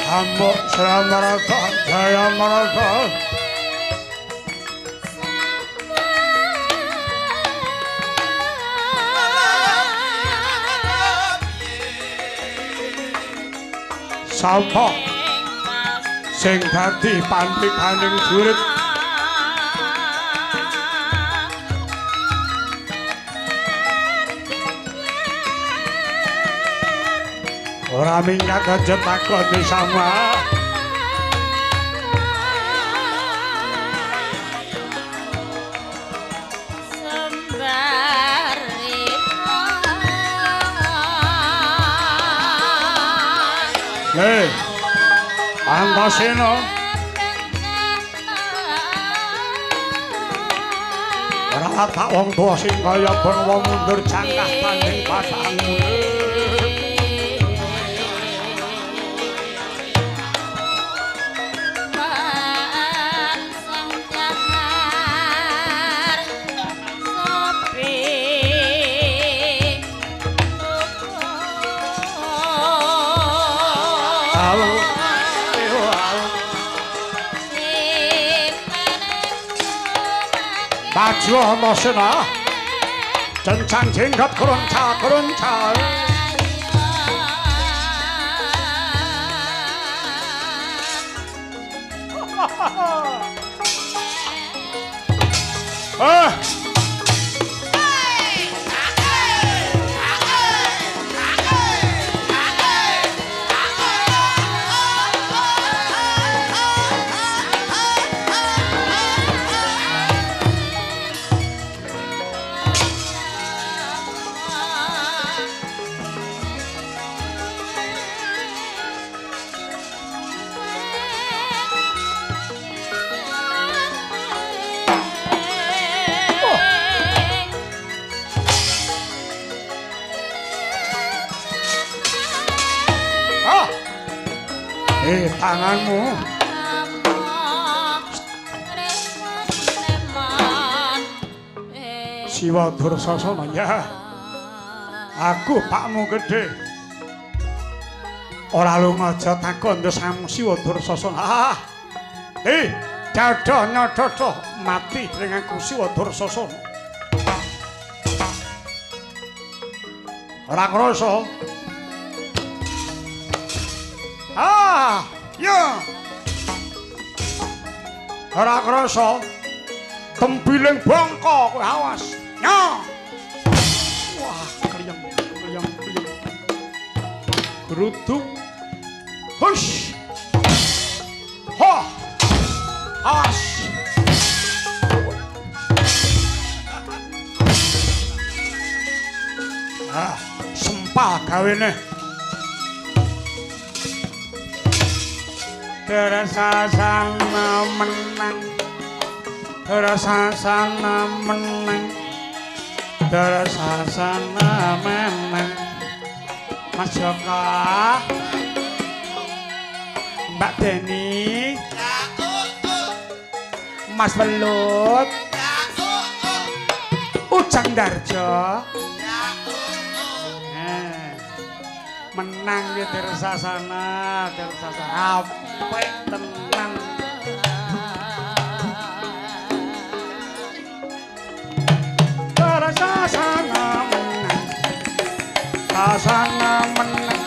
Amuk Sramarata Jaya Marata Sapa sing dadi pandhikaning jurit ora minyak aja takon sama Hei, Antasena ora tak wong tuwa sing kaya wong mundur jangkah tanding batangmu Maju Antasena Cencang jenggot keronca tanganmu Siwa Dursasana ya aku pakmu gedhe ora lunga aja takon dosamu Siwa Dursasana jadha nyadha mati dening aku Siwa Dursasana ora krasa ya ora krasa tembiling bangka kowe awas ya wah kliyem brutu hush ha awas sempal gawene Terasasana menang Terasasana menang Terasasana menang Mas Joko Mbak Deni Mas Belut Ujang Darjo menang di Terasasana apik tenan Terasasana menang Terasasana menang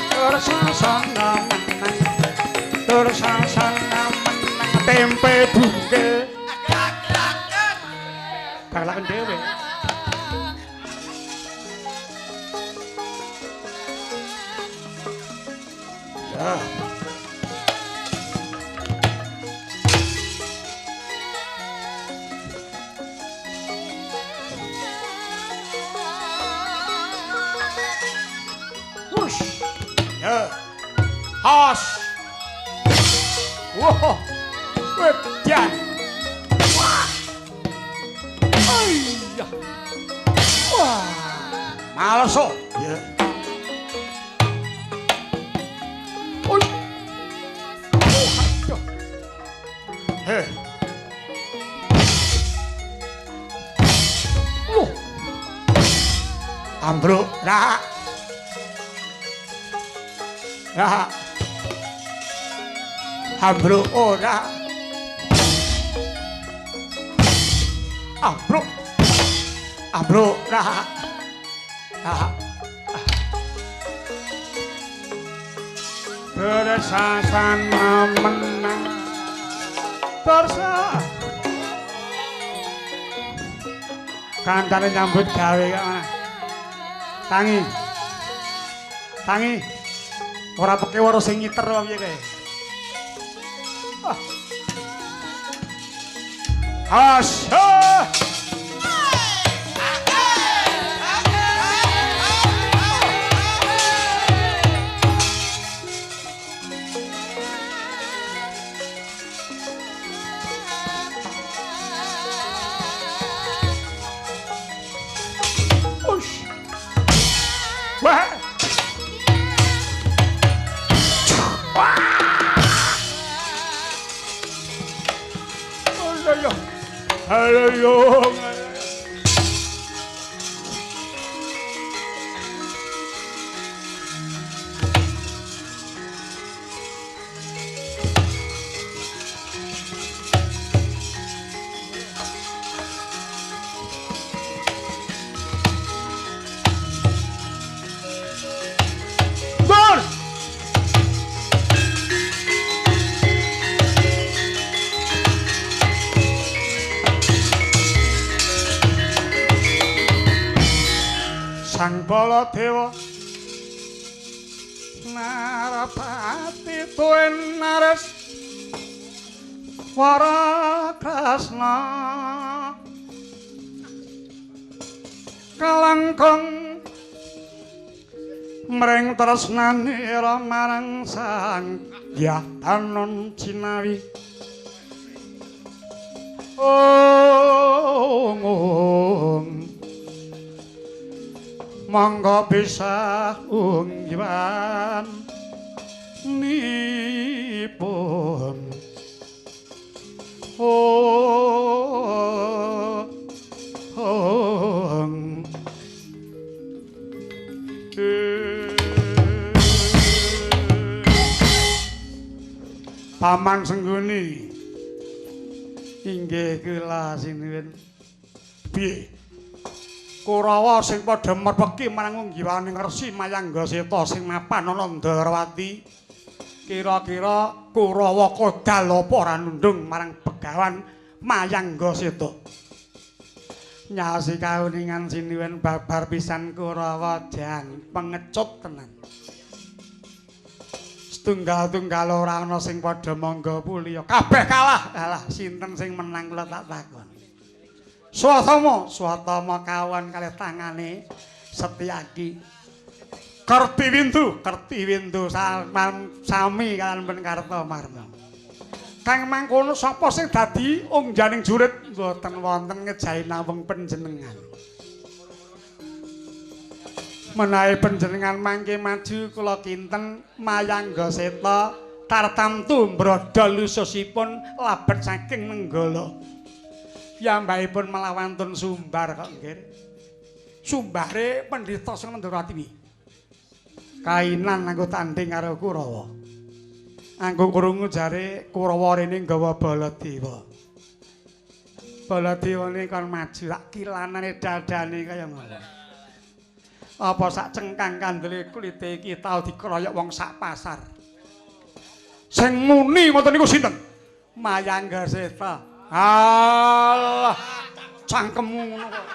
Terasasana menang Terasasana menang tempe bungke galaken dhewe Has. Wah. Wedian. Wah. Iya. Wah. Males kok. Ya. Oi. Aduh. Heh. ambruk ra ra ambruk ora ambruk ambruk ra Bersasana menang Bersa Kancane nyambut gawe kok mana Tangi Tangi ora pekewara sing ngiter apa piye kae Asyah Wah. Halo. Sang Baladewa Narapati tuen nares Warakrasna kalangkung mring tresnane marang Sang Yatanon Cinawi monggo bisa unggiwan nipun Paman Sengguni inggih kula sinuwun piye Kurawa sing padha merpeki marang unggiwaning Resi Mayanggaseta sing mapan ana Ndarawati kira-kira Kurawa kodal apa ora nundung marang Begawan Mayanggaseta nyasi kauningan sinuwun babar pisan Kurawa jan pengecut tenan setunggal-tunggal ora ana sing padha mangga puliya kabeh kalah sinten sing menang kula tak takon Swatama kawan kalih tangane Setyaki Kertiwindu sami kalian Ben Kartamarma Kang mangkono sapa sing dadi ungjaning jurit mboten wonten ngejahi naweng panjenengan menawi panjenengan mangke maju kula kinten Mayanggaseta tartamtu mbrodol lususipun labet saking Nenggala piyambakipun melawantun sumbar kok nggih. Sumbare pendhita sing Ndarawati. Kainan anggo tanding karo Kurawa. Anggo krungu jare Kurawa rene nggawa Baladewa. Baladewane kon maju rak kilanane dadane kaya ngono. Apa sak cengkang kandele kulite iki tau dikeroyok wong sak pasar. Sing muni ngoten niku sinten? Mayanggaseta. Allah cangkemmu ngono kok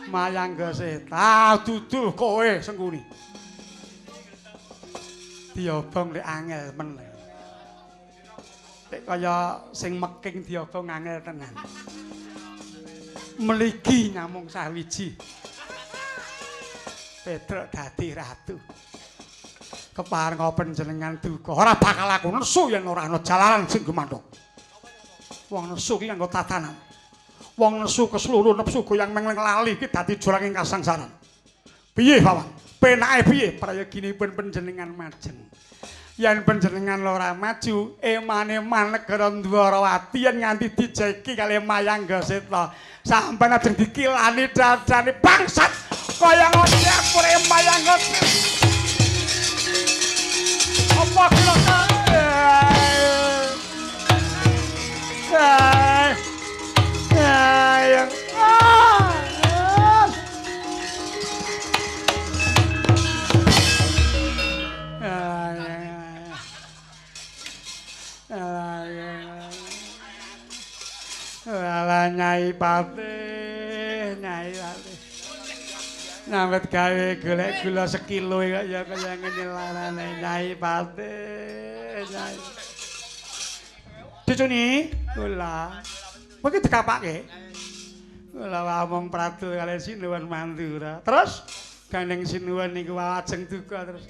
Mayanggaseta duduh kowe Sengguni diobong lek angel men lek kaya sing meking diobong angel tenan mligi nyamung sawiji Pedrok dadi ratu kepareng panjenengan duka ora bakal aku nesu yen ora ana jalaran sing gumantung wong nesu ki nganggo tatanan wong nesu keseluruh nepsu goyang mengleng lali ki dadi jurang ing kasangsaran piye Paman penake piye prayoginipun panjenengan majeng yen panjenengan ora maju eman-eman negara Dwarawati yen nganti dijeki kali Mayangga Seta sampeyan ajeng dikilani dadane bangsat kaya ngono aku Mayangga Seta apa kira yang Nyai Patih, Nyai Patih. Nyambet gawe golek gula sekilo ya kaya ngene larane Nyai Patih, Nyai. Dicuni, kula. Mengki dikapake. Kula wong Pratu kali Sinuwun Mandura. Terus gandeng Sinuwun niku ajeng duka terus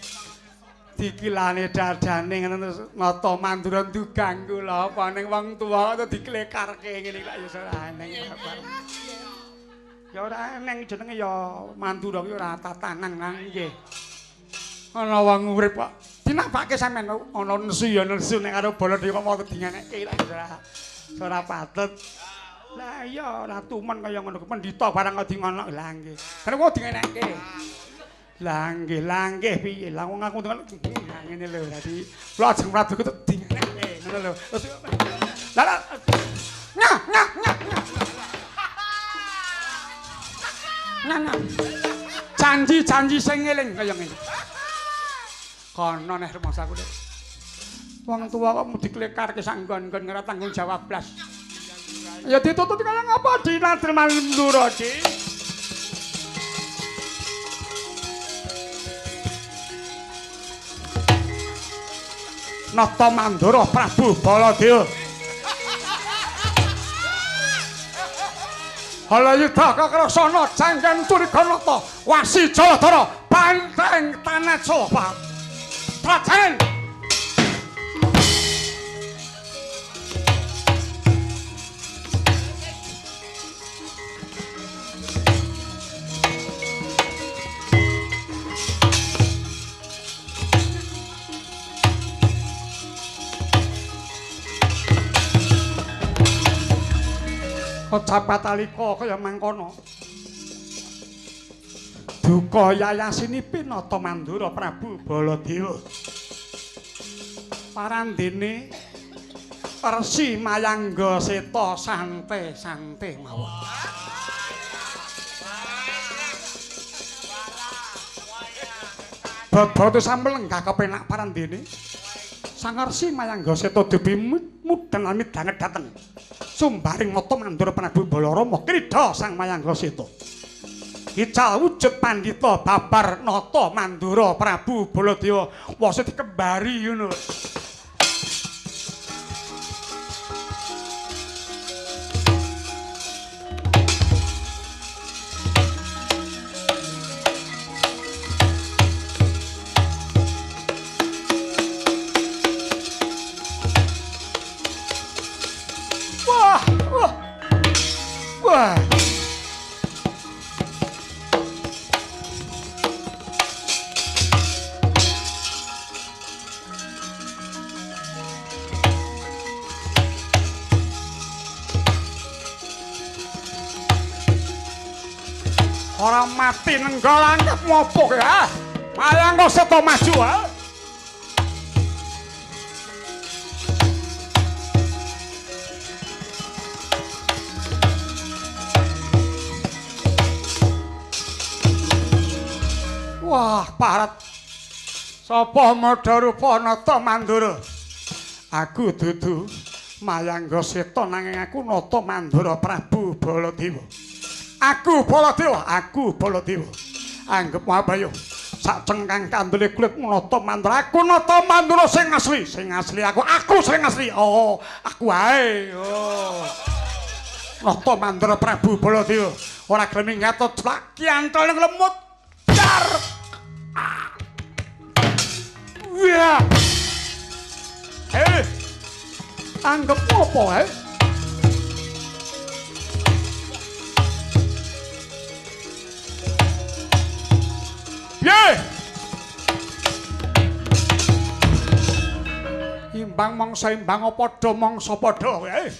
dikilane dadane ngono terus nata Mandura ndugang kula apa ning wong tuwa kok diklekarke ngene kok ya ora eneng babar. Ya ora eneng jenenge ya Mandura ki ora tatanan nggih. Ana wong urip kok dinapake sampean ana nesu ya nesu nek karo Baladewa mau dinganeke ora patut. Lah iya ora tumen kaya ngono pendhita barang kok dingono lah nggih. Kan kok dinganeke. Langgih piye? Lah wong aku ngene lho dadi kula ajeng Prabu kok dinganeke ngono lho. Lah Nah. Janji sing eling kaya ngene. Kono nek rumangsaku nek. Wong tuwa kok mesti diklekarke sak nggon-nggon ora tanggung jawab blas. Ya ditututi kaya ngapa Dinadil Mandura, Ci? Nata Mandura Prabu Baladewa. Halayudha kakrasana janggan Turiganata Wasi Jaladara Banteng Tanah Coba. Prajen Kejabat alika kaya mangkono. Duka yayasinipun Nata Mandura Prabu Baladewa. Parandene Resi Mayangga Seta sante mawon. Boboto sampel lenggah kepenak parandene. Sang Resi Mayangga Seta debi mudheng amit danget dateng. Sumbaring Nata Mandura Prabu Balarama krida Sang Mayangga Seta. Ical wujud pandhita babar Nata Mandura Prabu Baladewa wasa dikembari ngono. Wah. Ora mati nenggol anggap ngopo ya. Mayangga Seta maju ha. Wah, parat. Sapa madha rupa Nata Mandura? Aku dudu Mayangga Seta nanging aku Nata Mandura Prabu Baladewa. Aku Baladewa. Anggep wae sak cengkang kandele kulit Nata Mandura. Aku Nata Mandura sing asli aku sing asli. Oh, aku ae. Oh. Nata Mandura Prabu Baladewa. Ora gelem ngatot plak kiantol ning lemut. Dar. Wah. Anggap apa ae? Piye? mangsa imbang padha mangsa padha wae.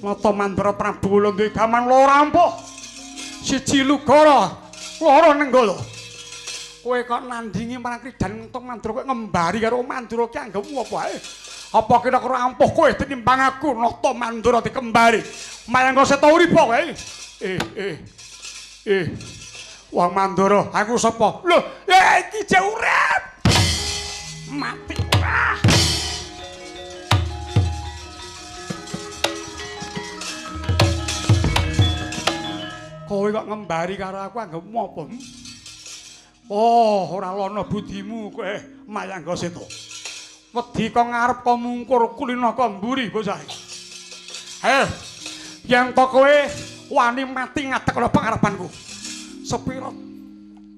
Nata Mandura Prabu kula duwe gaman loro ampuh. Siji Lugara, loro Nenggala. Kowe kok nandingi marang Kridan Nata Mandura kok ngembari karo Mandura ki anggepmu apa ae? Apa kira-kira ampuh kowe tinimbang aku Nata Mandura dikembari? Mayangga seta urip kowe. Wong Mandura, aku sapa? Lho, iki jek urip. Mati ora. Kowe kok ngembari karo aku anggepmu apa? Oh, ora lono budimu kowe, Mayangga Seta. Wedi kok ngarep kok mungkur kulina kok mburi bocah. Ayo, yen to kowe wani mati ngadeg ana pangarepanku. Sepira?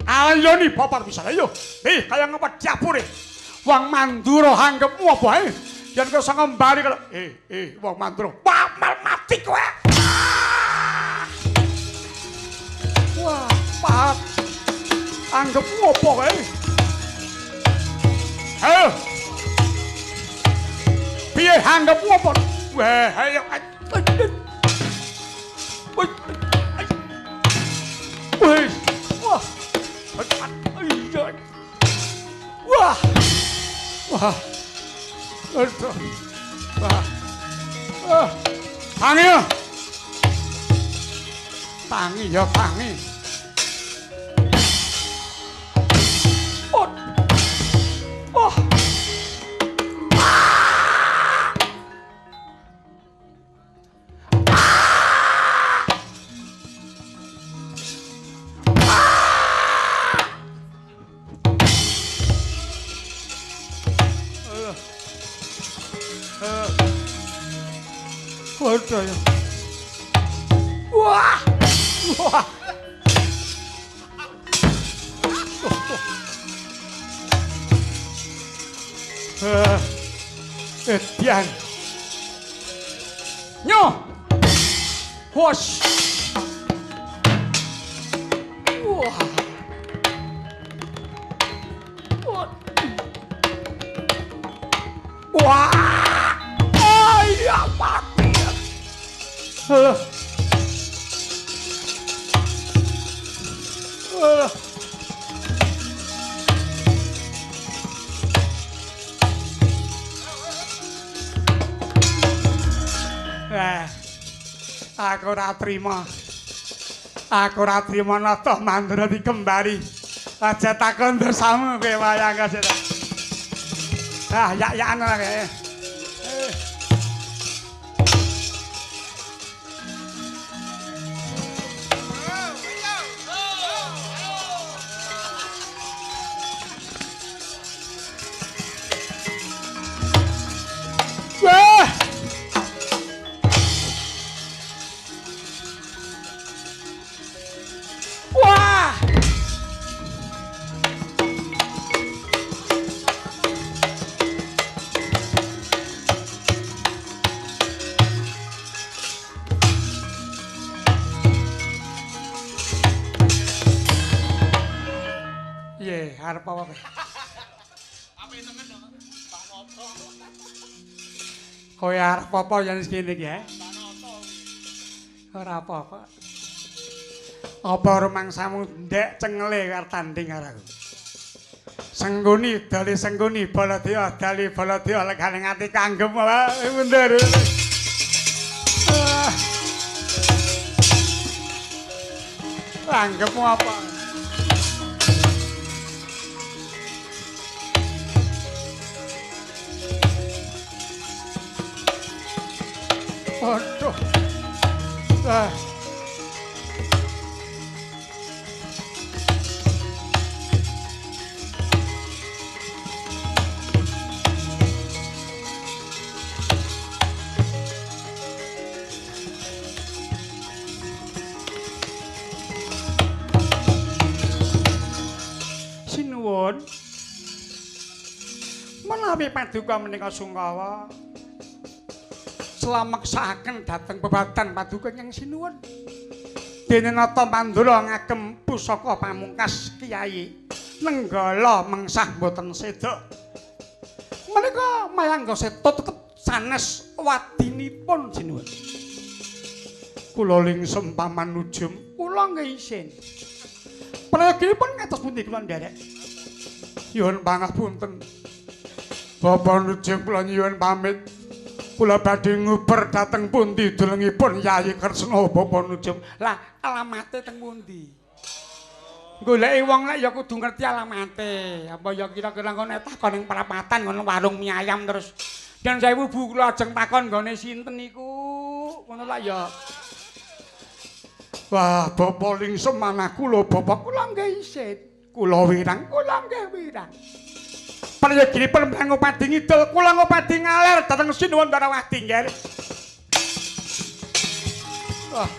Ayo ni bapak bisa ayo. Kaya ngepet capure. Wong Mandura anggepmu apa ae? Yen kowe iso ngembari karo wong Mandura. Pamal mati kowe. Wah, Pak. Anggepmu apa kowe? Ayo. Piye anggepmu apa? Wah, ayo. Wih. Wah. Wah. Wah. Aduh. Wah. Tangi. Tangi ya tangi. Oh. Waduh. Wah. Wah. Edian. Nyo. Hosh. Wah. Wah. Ay, mati. Aku ora trima. Aku ora trima Nata Mandura dikembari. Aja takon dosamu kowe Mayangga Seta. Ya ana kowe. Arep apa kowe? Ape temen to, Pak Noto. Kowe arep apa yen kene iki, Pak Noto. Ora apa-apa. Apa rumangsamu ndek cengele karo tanding karo aku. Sengguni dali sengguni Baladya dali Baladya legane ngati kanggem wae bener. Anggepmu apa? Aduh. Sinuwun. Menawi paduka menika sungkawa slamaksaken dhateng bebatan paduka ingkang sinuwun. Dene Nata Mandura ngagem pusaka pamungkas Kyai Nenggala mengsah boten seda. Menika Mayangga Seta tetep sanes wadinipun jinuwun. Kula lingsem paman nujum, kula nggih isin. Prayoginipun ngantos pundi kula nderek? Nyuwun pangapunten. Bapak nujum kula nyuwun pamit. Kula badhe nguber dhateng pundi delengipun Yayi Kresna Bapak nujum. Lah alamate teng pundi? Goleki wong lek ya kudu ngerti alamate. Apa ya kira-kira ngono takon ning perapatan ngono warung mie ayam terus. Dan sewu Bu kula ajeng takon nggone sinten niku. Ngono lah ya. Wah, Bapak lingsem manah kula, Bapak kula nggih isin. Kula wirang, kula nggih wirang. Prayoginipun Mbah Ngopadi ngidul, kula Ngopadi ngaler dhateng Sinuwun Darawati nggih. Wah.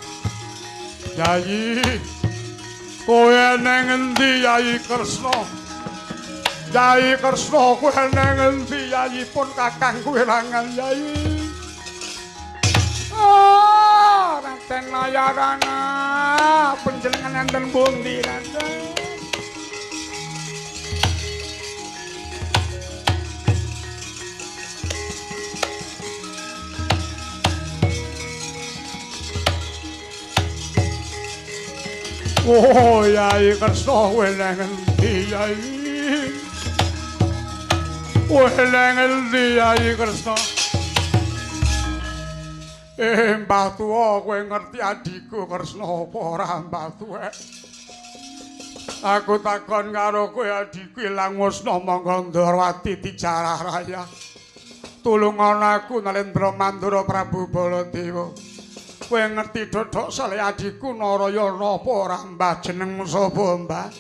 Yayi. Kowe nang endi Yayi Kresna? Yayi Kresna kowe nang endi Yayi pun kakangku wirangan Yayi. Oh, Raden Layarana, panjenengan enten pundi Raden? Oh, Yayi Kresna kowe nang endi Yayi? Kowe nang endi Yayi Kresna? Mbah Tuwa kowe ngerti adikku Kresna apa ora Mbah Tuwa? Aku takon karo kowe adikku ilang musna monggo Ndrawati dijarah raya. Tulungan aku Nalendra Mandura Prabu Baladewa. Kowe ngerti dodok sale adikku Narayana apa ora Mbah jeneng sapa Mbah?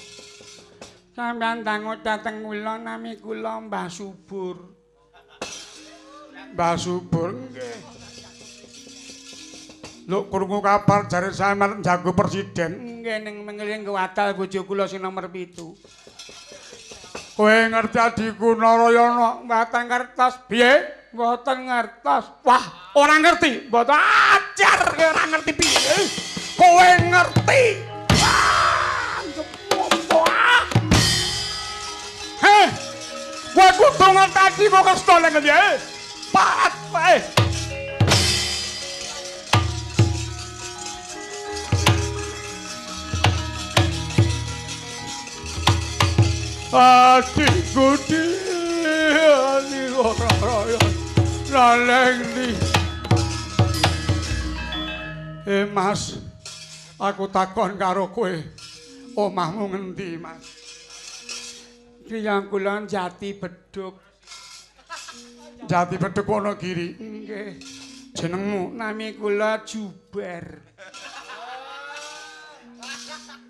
Sampeyan dangu dateng kula nami kula Mbah Subur. Mbah Subur nggih. Lho krungu kabar jare sampeyan jago presiden. Nggih ning mengiling kewadal bojo kula sing nomor 7. Kowe ngerti adikku Narayana mboten ngertos piye? Mboten ngertos. Wah, ora ngerti. Mboten ajar ora ngerti piye. Kowe ngerti. Wah, heh. Kowe kudu ngerti kok Kresna lek ngendi? Parat wae. Adikku di ora laleng di. Mas, aku takon karo kowe. Omahmu ngendi, Mas? Kriyang kula Jati Bedhug. Jati Bedhug Wonogiri. Nggih. Jenengmu? Nami kula Juber.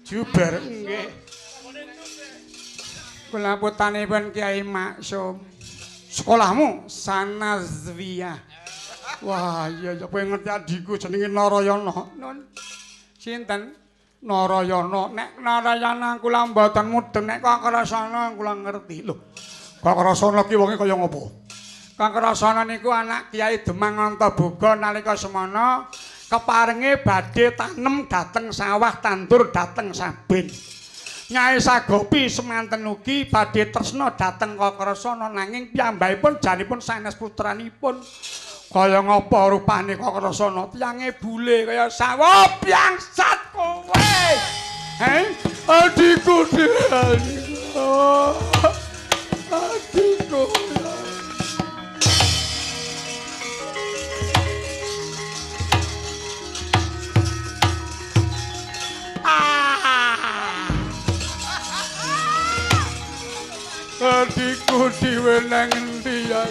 Juber, nggih. Kula putanipun Kiai Maksum. Sekolahmu Sanazwiyah. Wah, iya kowe ngerti adikku jenenge Narayana. Nun. Sinten? Narayana. Nek Narayana kula mboten mudeng, nek Kakrasana kula ngerti. Lho. Kakrasana ki wonge kaya ngopo? Kakrasana niku anak Kiai Demang Antaboga nalika semana keparinge badhe tanem dhateng sawah tandur dhateng saben. Nyai Sagopi semanten ugi badhe tresna dhateng Kakrasana nanging piyambakipun janipun sanes putranipun. Kaya ngapa rupane Kakrasana tiyange bule kaya sawo bangsat kowe. Adikku adikku. Adikku dhewe nang endi ya?